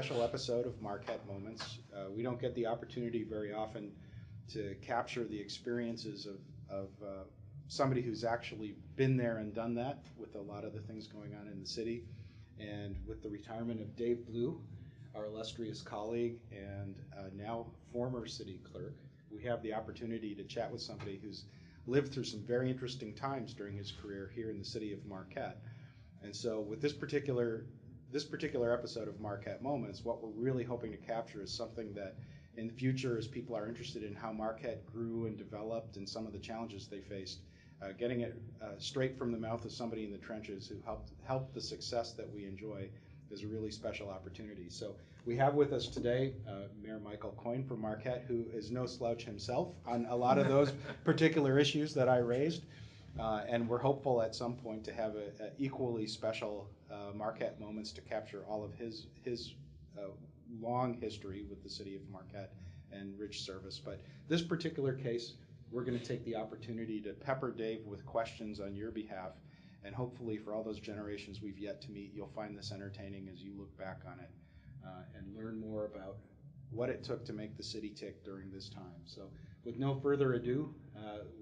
special episode of Marquette Moments. We don't get the opportunity very often to capture the experiences of somebody who's actually been there and done that with a lot of the things going on in the city. And with the retirement of Dave Bleau, our illustrious colleague and now former city clerk, we have the opportunity to chat with somebody who's lived through some very interesting times during his career here in the city of Marquette. And so with this particular episode of Marquette Moments, what we're really hoping to capture is something that in the future, as people are interested in how Marquette grew and developed and some of the challenges they faced, getting it straight from the mouth of somebody in the trenches who helped the success that we enjoy is a really special opportunity. So we have with us today Mayor Michael Coyne from Marquette, who is no slouch himself on a lot of those particular issues that I raised. And we're hopeful at some point to have a equally special Marquette Moments to capture all of his long history with the city of Marquette and rich service. But this particular case, we're going to take the opportunity to pepper Dave with questions on your behalf. And hopefully for all those generations we've yet to meet, you'll find this entertaining as you look back on it and learn more about what it took to make the city tick during this time. So with no further ado,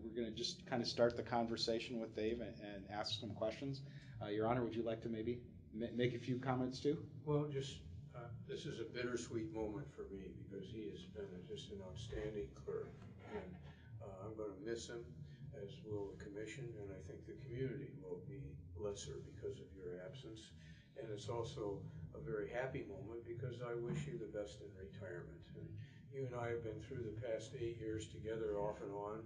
we're going to just kind of start the conversation with Dave and ask some questions. Your Honor, would you like to maybe make a few comments too? Well, just this is a bittersweet moment for me because he has been just an outstanding clerk, and I'm going to miss him, as will the commission, and I think the community will be lesser because of your absence. And it's also a very happy moment because I wish you the best in retirement. And you and I have been through the past 8 years together off and on,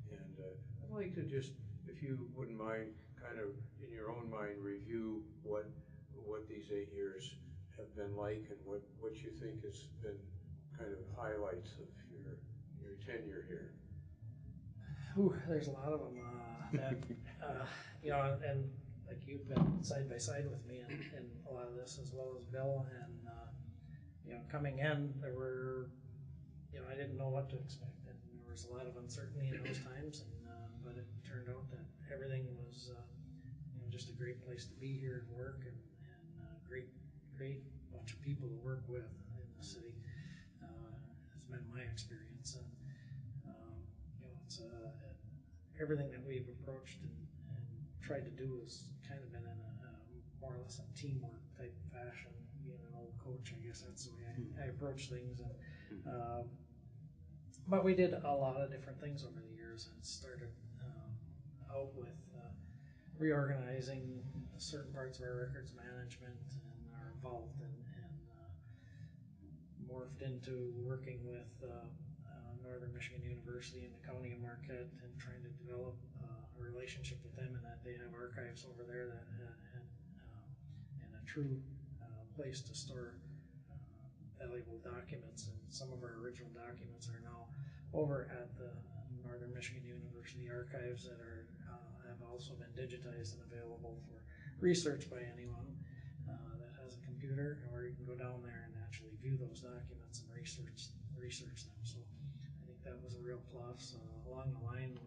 and I'd like to just, if you wouldn't mind, kind of in your own mind review what these 8 years have been like and what you think has been kind of highlights of your tenure here. Ooh, there's a lot of them that, you know, and like you've been side by side with me in a lot of this, as well as Bill, and, you know, coming in, there were, you know, I didn't know what to expect, and there was a lot of uncertainty in those times, and but it turned out that everything was, you know, just a great place to be here and work, and great bunch of people to work with in the city. Has been my experience, and you know, it's everything that we've approached and tried to do has kind of been in a more or less a teamwork type fashion. Being an old coach, I guess that's the way I approach things. And but we did a lot of different things over the years, and started out with reorganizing certain parts of our records management, and are involved and morphed into working with Northern Michigan University and the County of Marquette, and trying to develop a relationship with them, and that they have archives over there that and a true place to store valuable documents. And some of our original documents are now over at the Northern Michigan University archives that are have also been digitized and available for research by anyone that has a computer, or you can go down there and actually view those documents and research them. So I think that was a real plus. Along the line,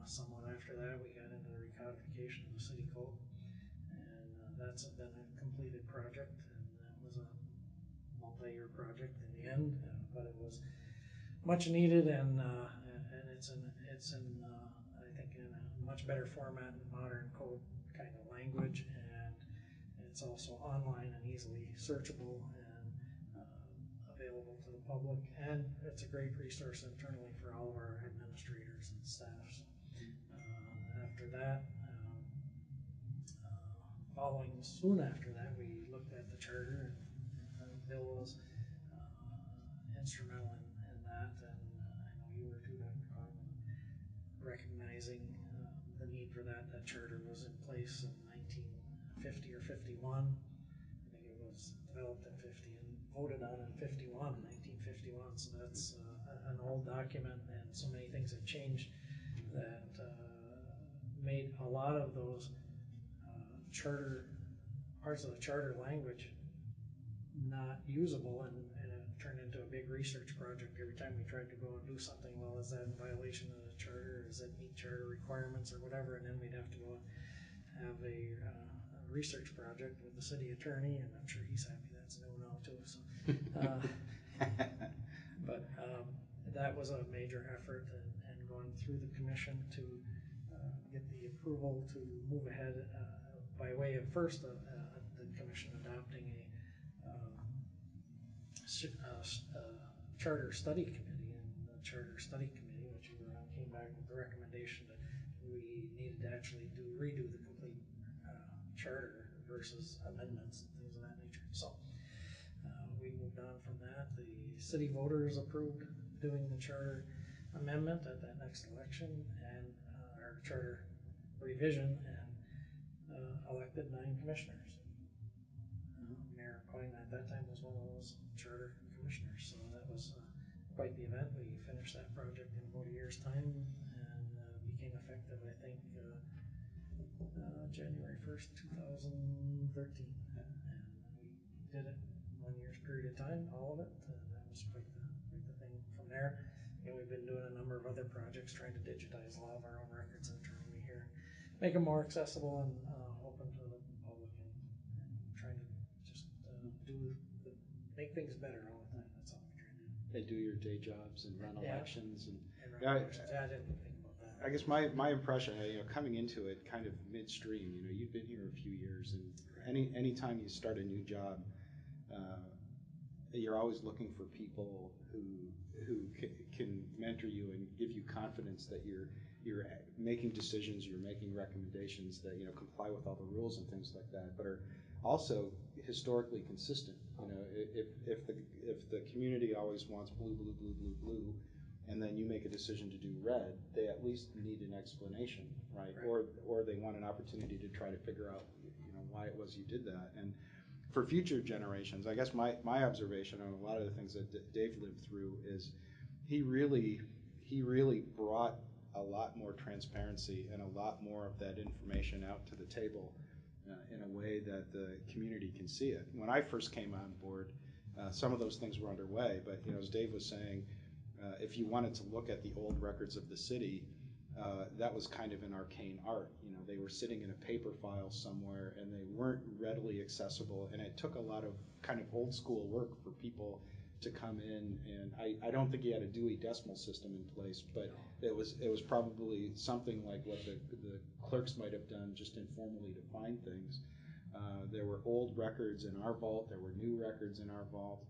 somewhat after that, we got into the recodification of the city code, and that's been a completed project, and that was a multi-year project in the end, but it was much needed, and it's in I think in a much better format and modern code kind of language, and it's also online and easily searchable and available to the public, and it's a great resource internally for all of our administrators and staff. So, after that, following soon after that, we looked at the charter, and Bill was instrumental in that, and I know you were too, Dr. Coyne, recognizing the need for that. That charter was in place in 1950 or 51. I think it was developed in 50 and voted on in 1951. So that's an old document, and so many things have changed that made a lot of those parts of the charter language not usable, and it turned into a big research project every time we tried to go and do something. Well, is that in violation of the charter? Does it meet charter requirements or whatever? And then we'd have to go and have a research project with the city attorney, and I'm sure he's happy that that's new now too, so. But that was a major effort, and going through the commission to get the approval to move ahead by way of first the commission adopting a charter study committee, and the charter study committee, which you were on, came back with the recommendation that we needed to actually redo the complete charter versus amendments and things of that nature. So we moved on from that. The city voters approved doing the charter amendment at that next election, and our charter revision, and elected 9 commissioners. Mayor Coyne at that time was one of those charter commissioners, so that was quite the event. We finished that project in about a year's time, and became effective, I think, January 1st, 2013. And we did it in 1 year's period of time, all of it, and that was quite the thing from there. And we've been doing a number of other projects trying to digitize a lot of our own records internally here, make them more accessible and open to the public, and trying to just make things better all the time. That's all we're trying to do. They do your day jobs and run elections and run elections. I didn't think about that. I guess my impression, coming into it kind of midstream, you've been here a few years, and any time you start a new job, you're always looking for people who can mentor you and give you confidence that you're making decisions, you're making recommendations that comply with all the rules and things like that, but are also historically consistent. If the community always wants blue, blue, blue, blue, blue, and then you make a decision to do red, they at least need an explanation, right? Or they want an opportunity to try to figure out why it was you did that. And for future generations, I guess my observation on a lot of the things that Dave lived through is he really brought a lot more transparency and a lot more of that information out to the table in a way that the community can see it. When I first came on board, some of those things were underway, but as Dave was saying, if you wanted to look at the old records of the city, that was kind of an arcane art. They were sitting in a paper file somewhere, and they weren't readily accessible, and it took a lot of kind of old school work for people to come in. And I don't think he had a Dewey Decimal System in place, but it was probably something like what the clerks might have done just informally to find things. There were old records in our vault. There were new records in our vault.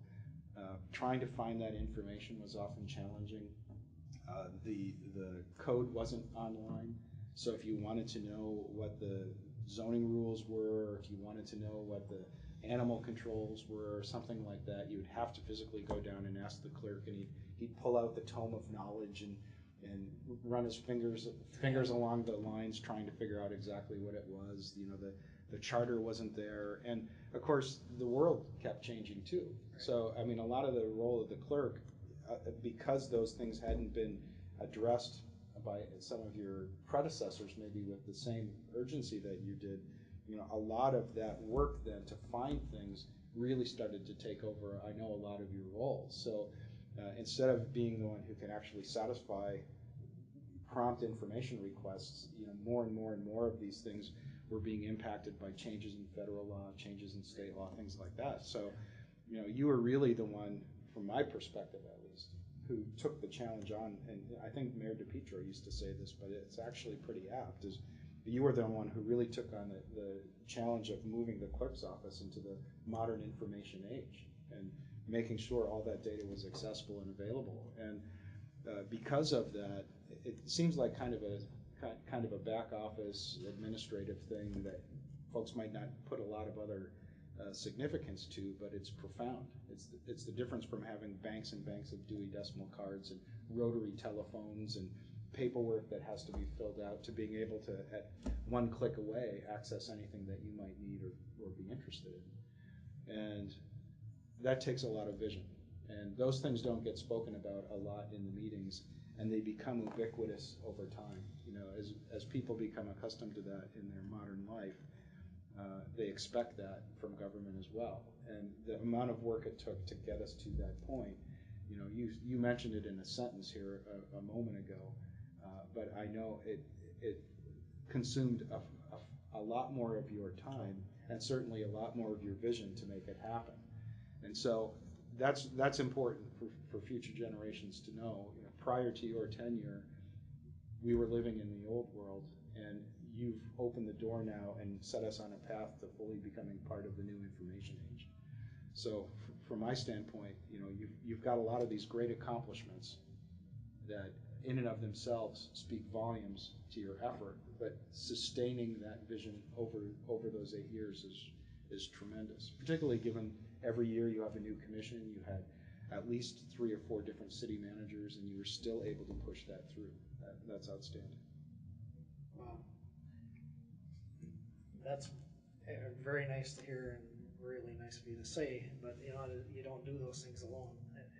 Trying to find that information was often challenging. The code wasn't online, so if you wanted to know what the zoning rules were, or if you wanted to know what the animal controls were, or something like that, you would have to physically go down and ask the clerk, and he'd pull out the tome of knowledge and run his fingers along the lines trying to figure out exactly what it was. The charter wasn't there, and of course the world kept changing too. So a lot of the role of the clerk, because those things hadn't been addressed by some of your predecessors, maybe with the same urgency that you did, a lot of that work then to find things really started to take over, I know, a lot of your roles. So instead of being the one who can actually satisfy prompt information requests, more and more and more of these things were being impacted by changes in federal law, changes in state law, things like that. So you were really the one, from my perspective at least, who took the challenge on. And I think Mayor DePietro used to say this, but it's actually pretty apt, is you were the one who really took on the challenge of moving the clerk's office into the modern information age and making sure all that data was accessible and available. And because of that, it seems like kind of a back office administrative thing that folks might not put a lot of other significance to, but it's profound. It's the difference from having banks and banks of Dewey Decimal cards and rotary telephones and paperwork that has to be filled out, to being able to, at one click away, access anything that you might need or be interested in. And that takes a lot of vision. And those things don't get spoken about a lot in the meetings, and they become ubiquitous over time. As people become accustomed to that in their modern life, they expect that from government as well. And the amount of work it took to get us to that point, you mentioned it in a sentence here a moment ago, but I know it consumed a lot more of your time, and certainly a lot more of your vision to make it happen. And so that's important for future generations to know. You know, prior to your tenure, we were living in the old world, and you've opened the door now and set us on a path to fully becoming part of the new information age. So from my standpoint, you know, you've got a lot of these great accomplishments that in and of themselves speak volumes to your effort, but sustaining that vision over those 8 years is tremendous, particularly given every year you have a new commission. You had at least 3 or 4 different city managers, and you were still able to push that through. That's outstanding. Wow. That's very nice to hear and really nice of you to say, but you know, you don't do those things alone.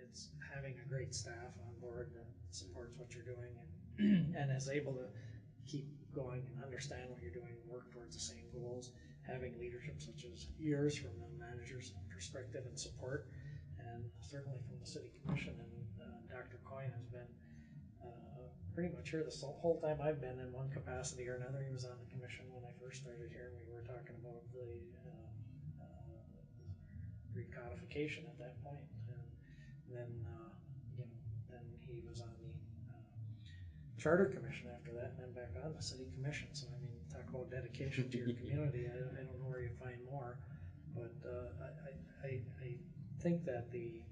It's having a great staff on board that supports what you're doing and is able to keep going and understand what you're doing and work towards the same goals. Having leadership such as yours from the manager's perspective and support, and certainly from the city commission. And Dr. Coyne has been pretty much here the whole time I've been in one capacity or another. He was on the commission when I first started here, and we were talking about the recodification at that point. And then, you know, then he was on the charter commission after that, and then back on the city commission. So I mean, talk about dedication to your community. I don't know where you find more, but I think that the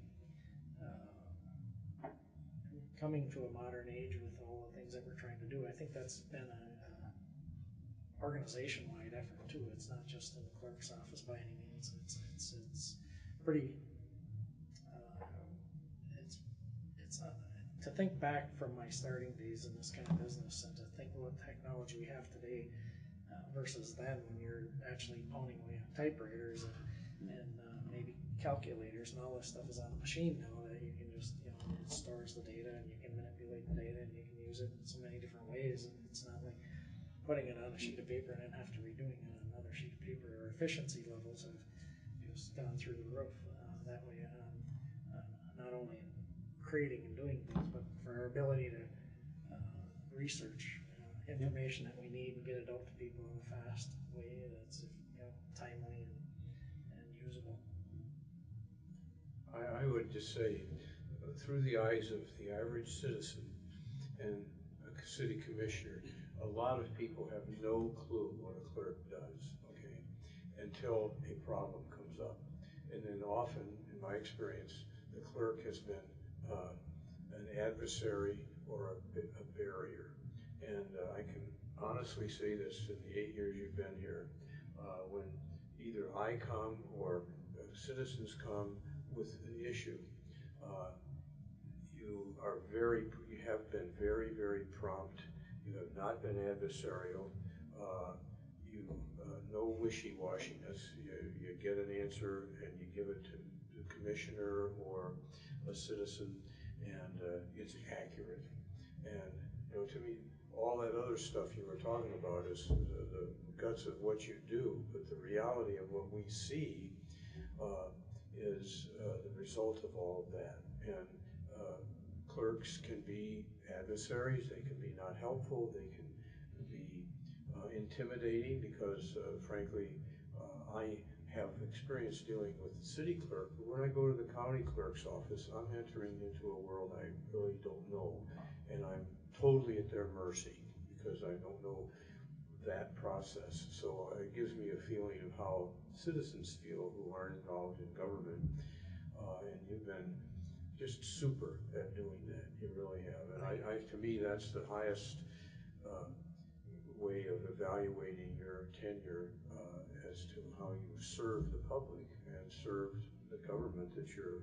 coming to a modern age with all the things that we're trying to do, I think that's been a organization-wide effort too. It's not just in the clerk's office by any means. It's pretty. It's to think back from my starting days in this kind of business and to think what technology we have today versus then when you're actually pounding away on typewriters and maybe calculators and all this stuff is on a machine now that you can just, you know, it stores the data and you can manipulate the data and you can use it in so many different ways, and it's not like putting it on a sheet of paper and then have to redoing it on another sheet of paper. Our efficiency levels have just gone through the roof that way, not only in creating and doing things, but for our ability to research information that we need and get it out to people in a fast way that's, you know, timely and usable. I would just say, through the eyes of the average citizen and a city commissioner, a lot of people have no clue what a clerk does, okay, until a problem comes up. And then often, in my experience, the clerk has been an adversary or a barrier. And I can honestly say this in the 8 years you've been here, when either I come or citizens come with an issue, you have been very, very prompt. You have not been adversarial. No wishy-washiness. You get an answer and you give it to the commissioner or a citizen, and it's accurate. And you know, to me, all that other stuff you were talking about is the guts of what you do, but the reality of what we see is the result of all of that. And clerks can be adversaries, they can be not helpful, they can be intimidating because, frankly, I have experience dealing with the city clerk, but when I go to the county clerk's office, I'm entering into a world I really don't know, and I'm totally at their mercy because I don't know that process. So it gives me a feeling of how citizens feel who aren't involved in government, and you've been just super at doing that. You really have, and to me, that's the highest way of evaluating your tenure as to how you've served the public and served the government that you're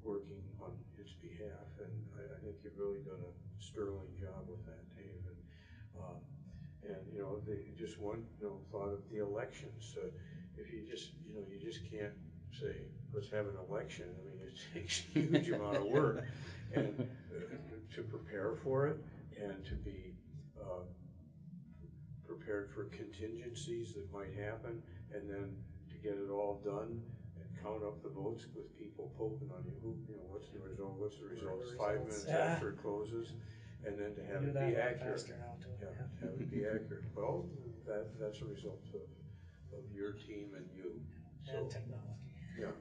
working on its behalf. And I think you've really done a sterling job with that, Dave. And you know, just one thought of the elections. If you just can't say, let's have an election. I mean, it takes a huge amount of work, and to prepare for it, and to be prepared for contingencies that might happen, and then to get it all done and count up the votes with people poking on you. What's the result? What's the results? 5 minutes after it closes, and then to have it be accurate. Yeah, have it be accurate. Well, that's a result of your team and you. And technology. Yeah.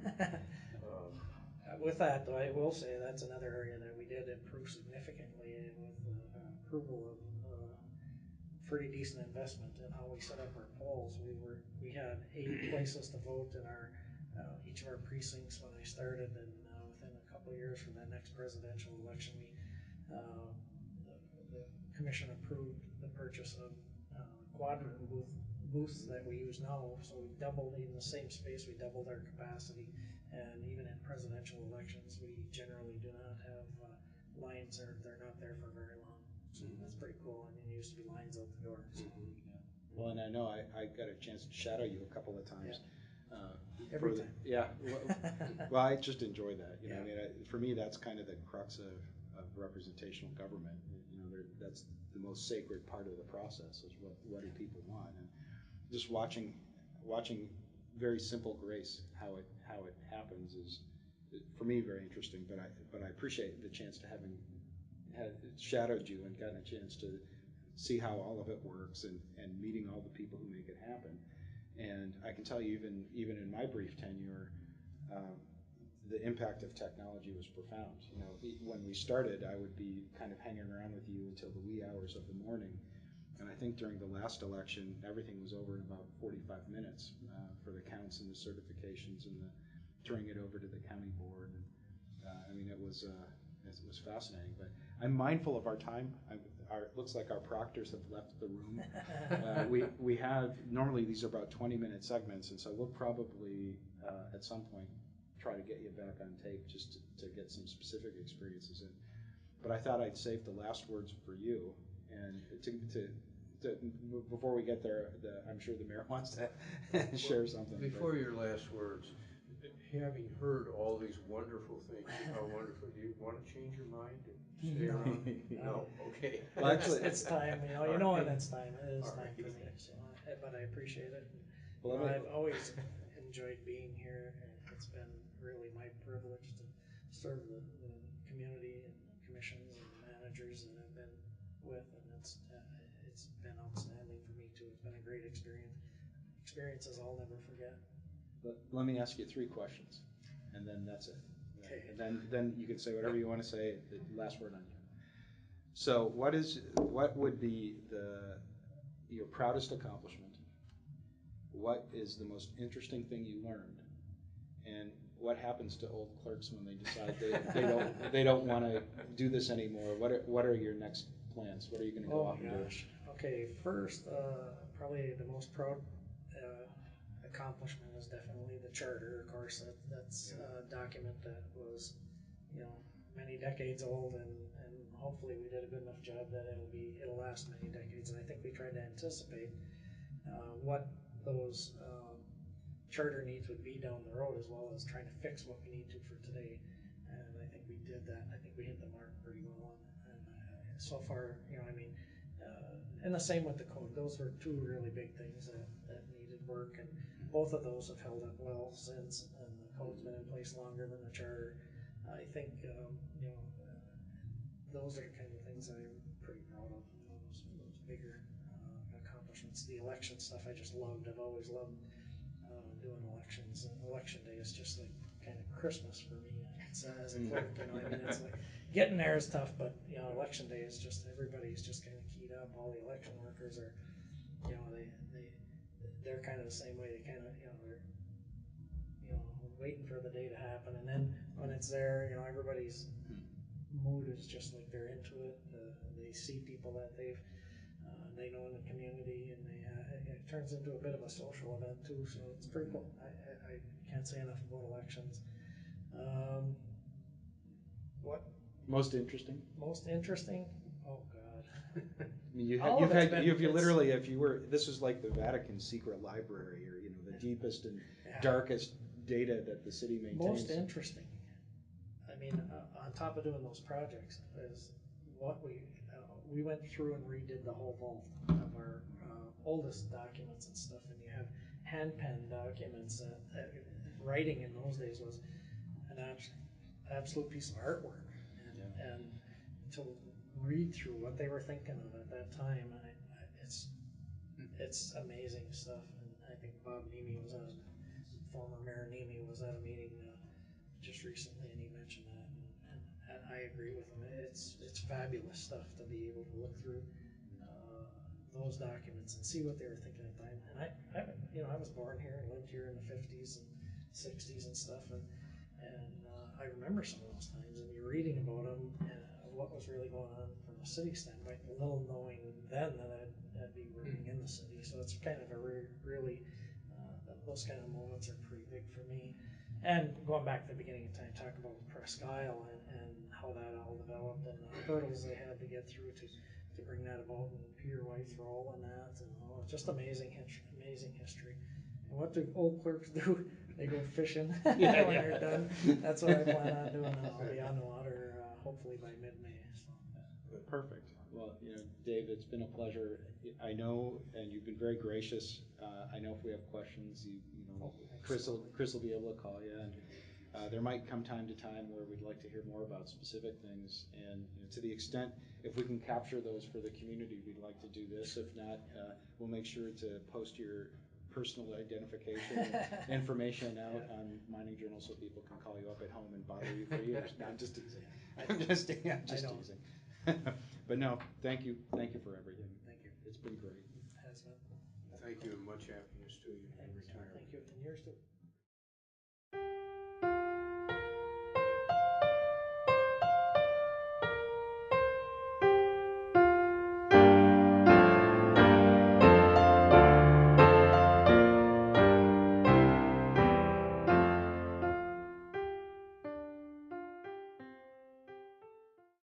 With that, though, I will say that's another area that we did improve significantly with the approval of pretty decent investment in how we set up our polls. We had 8 places to vote in our each of our precincts when I started, and within a couple of years from that next presidential election, the commission approved the purchase of quadroon booths that we use now. So we doubled in the same space. We doubled our capacity. And even in presidential elections, we generally do not have lines, or they're not there for very long. So that's pretty cool. I mean, there used to be lines out the door. So. Yeah. Well, and I know I got a chance to shadow you a couple of times. Yeah. Every time. Yeah. Well, I just enjoy that. You know, Yeah. I mean, for me, that's kind of the crux of representational government. You know, that's the most sacred part of the process is what do people want, and just watching very simple grace how it happens is for me very interesting. But I appreciate the chance to having had shadowed you and gotten a chance to see how all of it works and meeting all the people who make it happen. And I can tell you even in my brief tenure, the impact of technology was profound. You know, when we started, I would be kind of hanging around with you until the wee hours of the morning. And I think during the last election, everything was over in about 45 minutes for the counts and the certifications and turning it over to the county board. And I mean, it was fascinating. But I'm mindful of our time. It looks like our proctors have left the room. We have normally these are about 20-minute segments, and so we'll probably at some point try to get you back on tape just to get some specific experiences in. But I thought I'd save the last words for you, and to before we get there, I'm sure the mayor wants to share something. Before your last words, having heard all these wonderful things, how wonderful, do you want to change your mind and stay around? No, okay. Well, actually, it's time. You know when it's time. It is All time right. for me. So, but I appreciate it. Well, I've always enjoyed being here. It's been really my privilege to serve the community and commissions and managers that I've been with, and it's been outstanding for me too. It's been a great experiences I'll never forget. Let me ask you 3 questions, and then that's it. Okay. And then you can say whatever you want to say. The last word on you. So, what would be your proudest accomplishment? What is the most interesting thing you learned? And what happens to old clerks when they decide they don't want to do this anymore? What are your next plans? What are you going to go off and do? Okay, first, probably the most proud accomplishment is definitely the charter. Of course, that's a document that was, many decades old, and hopefully we did a good enough job that it'll last many decades. And I think we tried to anticipate what those charter needs would be down the road, as well as trying to fix what we need to for today. And I think we did that. I think we hit the mark pretty well on it. And so far, and the same with the code. Those were 2 really big things that needed work, and both of those have held up well since. And the code's been in place longer than the charter. I think those are the kind of things I'm pretty proud of. Those bigger accomplishments. The election stuff I just loved. I've always loved doing elections. And election day is just like kind of Christmas for me. It's, as a clerk, it's like getting there is tough, but election day is just everybody's just kind of keyed up. All the election workers are, they're kind of the same way. They kind of they're waiting for the day to happen, and then when it's there, everybody's mood is just like they're into it. They see people that they know in the community, and it turns into a bit of a social event too. So it's pretty cool. I can't say enough about elections. What? Most interesting? Most interesting? Oh God. I mean, this is like the Vatican secret library, or the deepest and darkest data that the city maintains. Most interesting. I mean, on top of doing those projects, is what we went through and redid the whole vault of our oldest documents and stuff, and you have hand pen documents. Writing in those days was an absolute piece of artwork, and to read through what they were thinking of at that time, it's amazing stuff. And I think Bob Nemi former Mayor Nemi was at a meeting just recently, and he mentioned that, and I agree with him. It's fabulous stuff to be able to look through those documents and see what they were thinking at the time. And I was born here and lived here in the 50s and 60s and stuff, and I remember some of those times. And you're reading about them and what was really going on from the city standpoint, little knowing then that I'd be working in the city. So it's kind of a really those kind of moments are pretty big for me. And going back to the beginning of time, talk about Presque Isle and how that all developed and the hurdles they had to get through to bring that about, and Peter White's role in that, and just amazing history. And what do old clerks do? They go fishing when they're done. That's what I plan on doing. I'll be on the water hopefully by mid-May. So. Perfect. Well, Dave, it's been a pleasure. I know, and you've been very gracious. I know if we have questions, Chris will be able to call you, and there might come time to time where we'd like to hear more about specific things. And to the extent, if we can capture those for the community, we'd like to do this. If not, we'll make sure to post your personal identification information out on Mining Journal so people can call you up at home and bother you for years. No, I'm just teasing. I'm just teasing. But no, thank you for everything. Thank you. It's been great. It has been. Thank you, and much happiness to you in retirement. Thank you, and yours too.